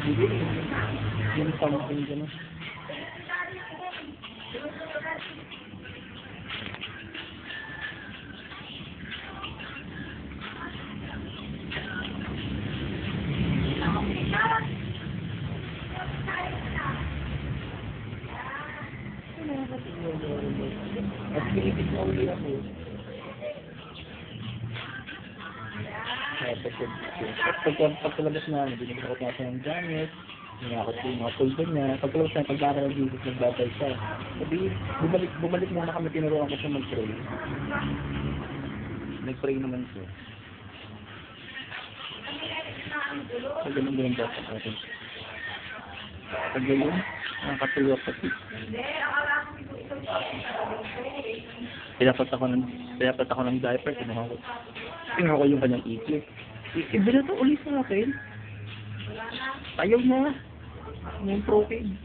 Hindi. Yung something gano'n. At pinipit na uli ako. Pagkalabas na, binigyan ko siya ng gamit, hinakot ko yung mga pulbo niya. Pagkalabas na, pagkakaroon ng Jesus, nagbabay siya. Sabi, bumalik muna kami, tinuruan ko siya mag-pray. Nag-pray naman siya. So, ganun ba sa atin? Pag ganun, nakakatuwa pati. Dapat ako ng diaper, kinuha ko yung kanyang ikli. Ibila to ulit sa akin. Ayaw na. Yung protein.